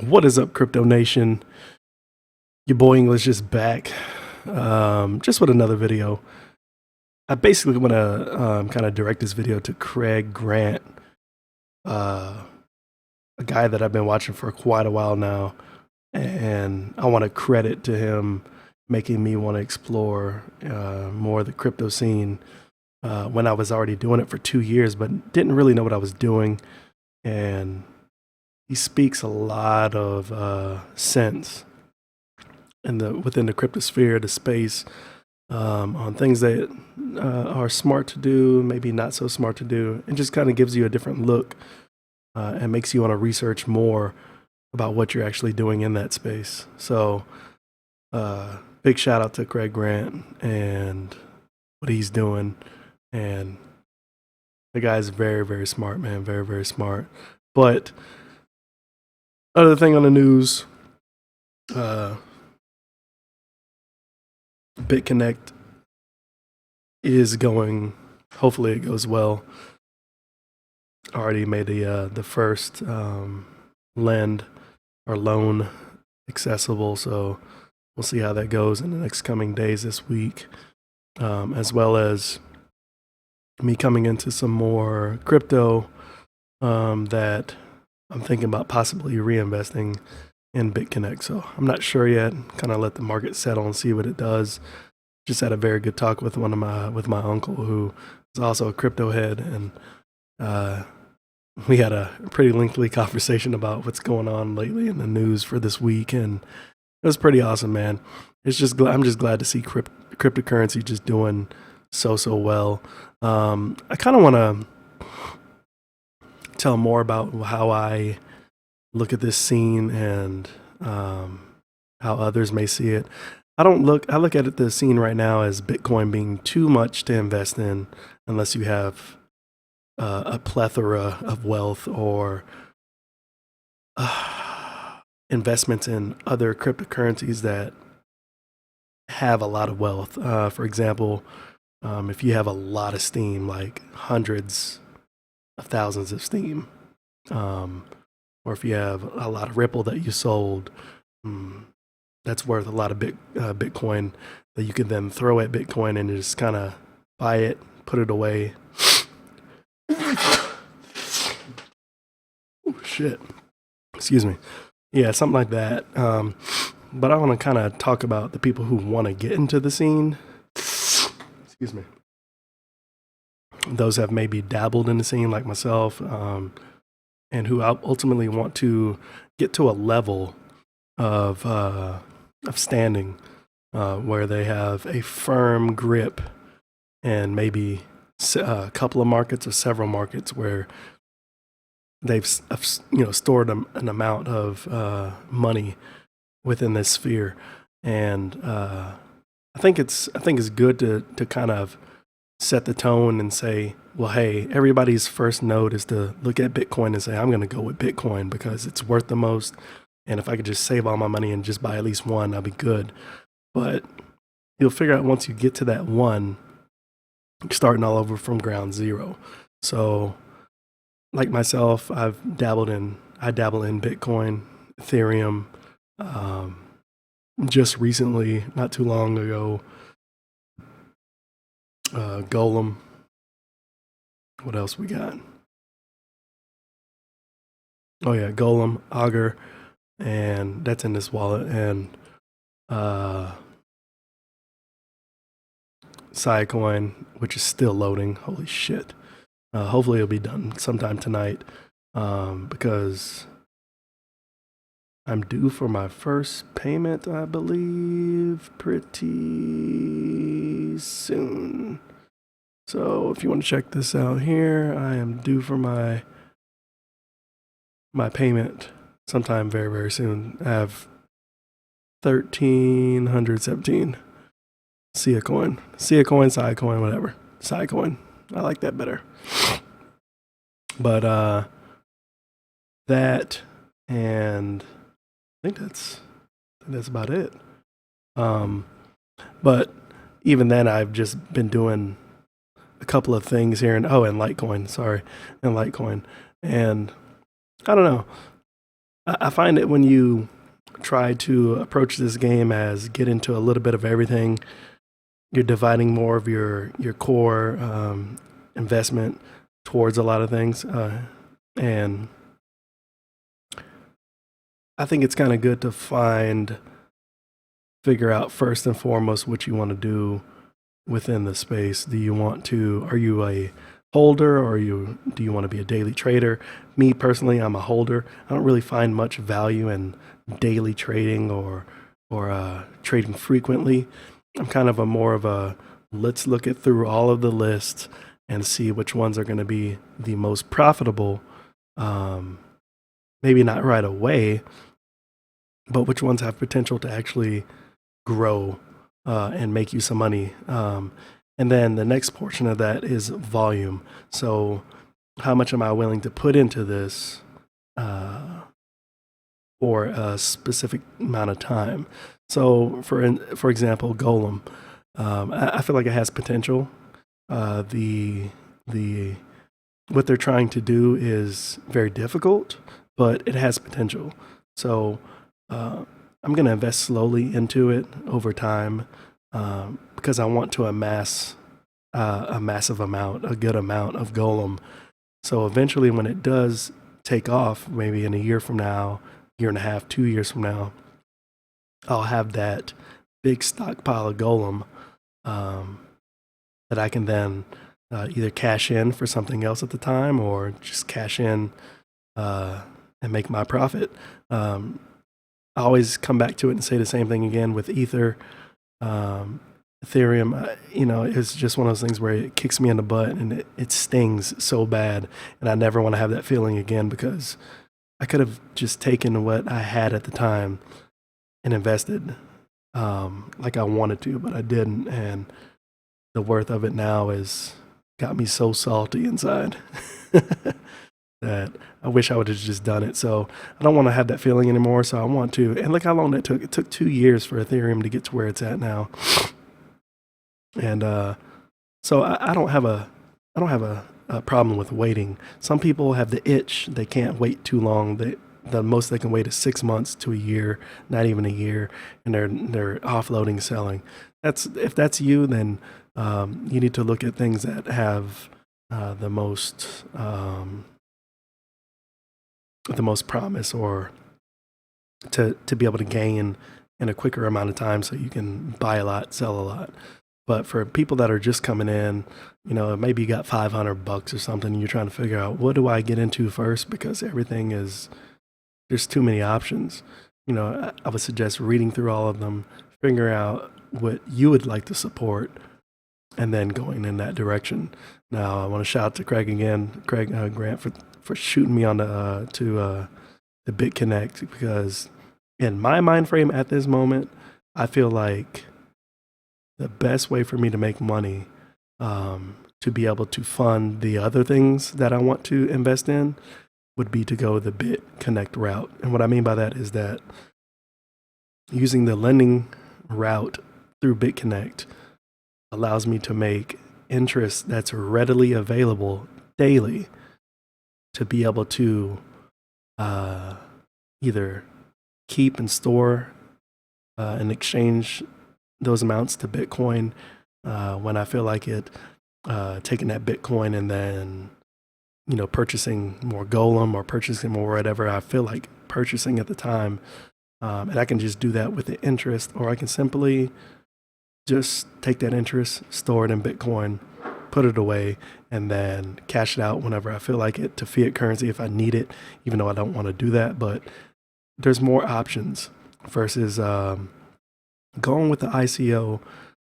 What is up, Crypto Nation? Your boy English is back, just with another video. I basically want to kind of direct this video to Craig Grant, uh, a guy that I've been watching for quite a while now, and I want to credit to him making me want to explore more of the crypto scene when I was already doing it for 2 years, but didn't really know what I was doing. And he speaks a lot of sense within the cryptosphere, the space, on things that are smart to do, maybe not so smart to do, and just kind of gives you a different look and makes you want to research more about what you're actually doing in that space. So, big shout out to Craig Grant and what he's doing. And the guy's very, very smart, man. Very, very smart. But other thing on the news, BitConnect is going. Hopefully, it goes well. Already made the first lend or loan accessible, so we'll see how that goes in the next coming days this week, as well as me coming into some more crypto that I'm thinking about possibly reinvesting in BitConnect. So I'm not sure yet. Kind of let the market settle and see what it does. Just had a very good talk with my uncle, who is also a crypto head, and we had a pretty lengthy conversation about what's going on lately in the news for this week, and it was pretty awesome, man. I'm just glad to see cryptocurrency just doing so well. I kind of want to tell more about how I look at this scene and how others may see it. I look at the scene right now as Bitcoin being too much to invest in unless you have a plethora of wealth or investments in other cryptocurrencies that have a lot of wealth. For example, if you have a lot of Steam, like hundreds of thousands of Steam, or if you have a lot of Ripple that you sold, that's worth a lot of Bitcoin that you can then throw at Bitcoin and just kind of buy it, put it away. Oh, shit. Excuse me. Yeah, something like that. But I want to kind of talk about the people who want to get into the scene. Excuse me. Those have maybe dabbled in the scene like myself, and who ultimately want to get to a level of standing where they have a firm grip and maybe a couple of markets or several markets where they've stored an amount of money within this sphere. And I think it's good to kind of set the tone and say, well, hey, everybody's first note is to look at Bitcoin and say, I'm going to go with Bitcoin because it's worth the most. And if I could just save all my money and just buy at least one, I'll be good. But you'll figure out once you get to that one, starting all over from ground zero. So like myself, I dabble in Bitcoin, Ethereum. Just recently, not too long ago, Golem. What else we got? Oh yeah, Golem, Augur, and that's in this wallet. And Sidecoin, which is still loading. Holy shit. Hopefully it'll be done sometime tonight, because I'm due for my first payment, I believe, pretty soon. So if you want to check this out here, I am due for my payment sometime very, very soon. I have 1,317 Siacoin, Sidecoin, whatever. Sidecoin. I like that better. But that, and I think that's about it. But even then, I've just been doing a couple of things here, and Litecoin, and I don't know. I find that when you try to approach this game as get into a little bit of everything, you're dividing more of your core investment towards a lot of things, and I think it's kind of good to figure out first and foremost what you want to do within the space. Are you a holder, or do you want to be a daily trader? Me personally, I'm a holder. I don't really find much value in daily trading or trading frequently. I'm kind of a more of a let's look it through all of the lists and see which ones are going to be the most profitable. Um, Maybe not right away, but which ones have potential to actually grow and make you some money. And then the next portion of that is volume. So, how much am I willing to put into this for a specific amount of time? So, for example, Golem, I feel like it has potential. The what they're trying to do is very difficult, but it has potential. So I'm going to invest slowly into it over time because I want to amass a massive amount, a good amount of Golem. So eventually, when it does take off, maybe in a year from now, year and a half, 2 years from now, I'll have that big stockpile of Golem um, that I can then either cash in for something else at the time or just cash in and make my profit. I always come back to it and say the same thing again with Ether. Ethereum, it's just one of those things where it kicks me in the butt and it stings so bad. And I never want to have that feeling again because I could have just taken what I had at the time and invested like I wanted to, but I didn't. And the worth of it now is got me so salty inside that I wish I would have just done it. So I don't want to have that feeling anymore. So I want to, and look how long that took. It took 2 years for Ethereum to get to where it's at now. And so I don't have a problem with waiting. Some people have the itch; they can't wait too long. The most they can wait is 6 months to a year, not even a year, and they're offloading, selling. If that's you, then you need to look at things that have the most promise, or to be able to gain in a quicker amount of time, so you can buy a lot, sell a lot. But for people that are just coming in, maybe you got $500 or something, and you're trying to figure out what do I get into first because there's too many options. I would suggest reading through all of them, figuring out what you would like to support, and then going in that direction. Now, I want to shout out to Craig again, Craig Grant, for shooting me on the BitConnect, because in my mind frame at this moment, I feel like the best way for me to make money, to be able to fund the other things that I want to invest in, would be to go the BitConnect route. And what I mean by that is that using the lending route through BitConnect allows me to make interest that's readily available daily, to be able to either keep and store and exchange those amounts to Bitcoin when I feel like it, taking that Bitcoin and then purchasing more Golem or purchasing more whatever I feel like purchasing at the time. And I can just do that with the interest, or I can simply just take that interest, store it in Bitcoin, put it away, and then cash it out whenever I feel like it to fiat currency if I need it, even though I don't want to do that. But there's more options versus going with the ICO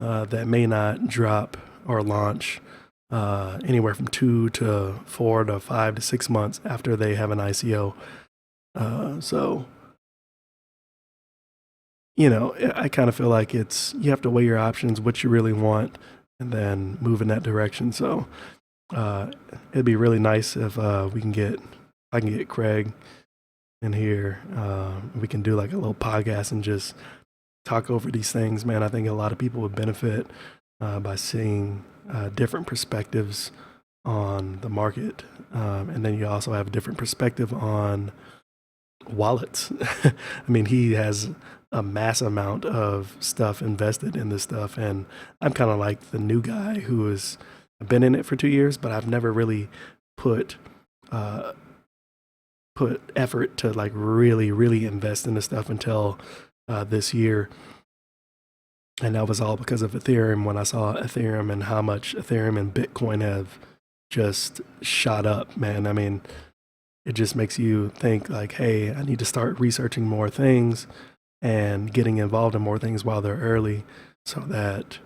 that may not drop or launch anywhere from 2 to 4 to 5 to 6 months after they have an ICO. So I kind of feel like you have to weigh your options, what you really want, and then move in that direction. So it'd be really nice if I can get Craig in here. We can do like a little podcast and just talk over these things, man. I think a lot of people would benefit by seeing different perspectives on the market. And then you also have a different perspective on wallets. I mean, he has a mass amount of stuff invested in this stuff, and I'm kind of like the new guy who has been in it for 2 years, but I've never really put uh, put effort to like really invest in this stuff until this year. And that was all because of Ethereum. When I saw Ethereum and how much Ethereum and Bitcoin have just shot up, man. I mean, it just makes you think like, hey, I need to start researching more things and getting involved in more things while they're early, so that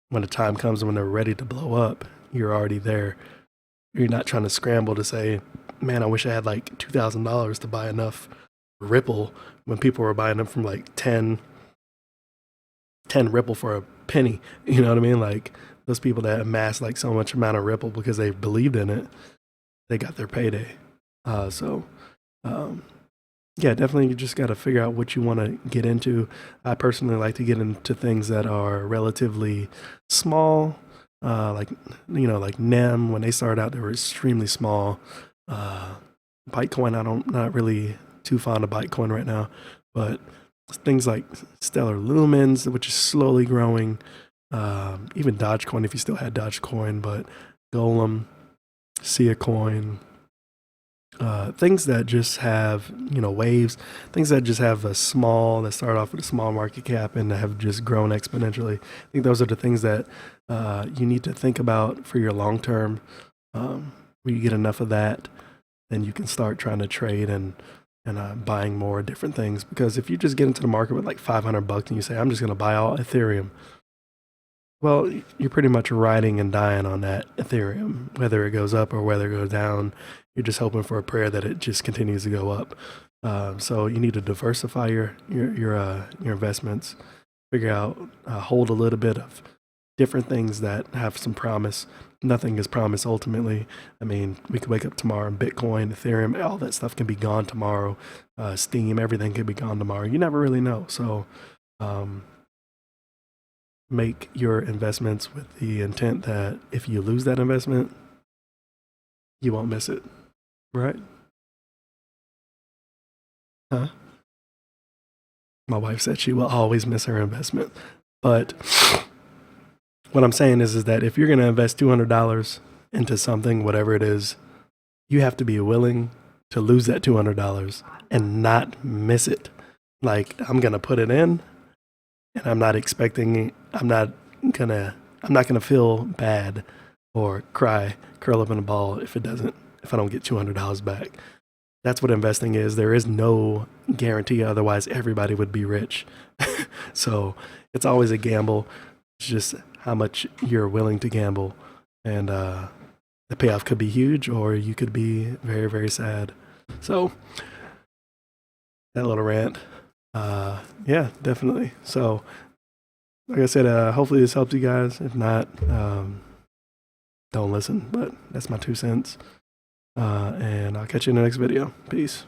when the time comes when they're ready to blow up, you're already there. You're not trying to scramble to say, man, I wish I had like $2,000 to buy enough Ripple when people were buying them from like 10 Ripple for a penny. You know what I mean? Like those people that amassed like so much amount of Ripple because they believed in it, they got their payday. So, yeah, definitely you just got to figure out what you want to get into. I personally like to get into things that are relatively small, like, like NEM. When they started out, they were extremely small. Bitcoin, not really too fond of Bitcoin right now, but things like Stellar Lumens, which is slowly growing, even Dogecoin, if you still had Dogecoin, but Golem, Sia Coin, things that just have, waves, things that just have that start off with a small market cap and have just grown exponentially. I think those are the things that you need to think about for your long term. When you get enough of that, then you can start trying to trade and buying more different things. Because if you just get into the market with like $500 and you say, I'm just going to buy all Ethereum, well, you're pretty much riding and dying on that Ethereum, whether it goes up or whether it goes down. You're just hoping for a prayer that it just continues to go up. So you need to diversify your investments. Figure out, hold a little bit of different things that have some promise. Nothing is promise ultimately. I mean, we could wake up tomorrow and Bitcoin, Ethereum, all that stuff can be gone tomorrow. Steam, everything can be gone tomorrow. You never really know. So make your investments with the intent that if you lose that investment, you won't miss it. Right? Huh? My wife said she will always miss her investment. But what I'm saying is that if you're going to invest $200 into something, whatever it is, you have to be willing to lose that $200 and not miss it. Like, I'm going to put it in and I'm not going to feel bad or cry, curl up in a ball if I don't get $200 back. That's what investing is. There is no guarantee, otherwise everybody would be rich. So it's always a gamble. It's just how much you're willing to gamble. And the payoff could be huge or you could be very, very sad. So that little rant. Yeah, definitely. So like I said, hopefully this helps you guys. If not, don't listen, but that's my 2 cents. And I'll catch you in the next video. Peace.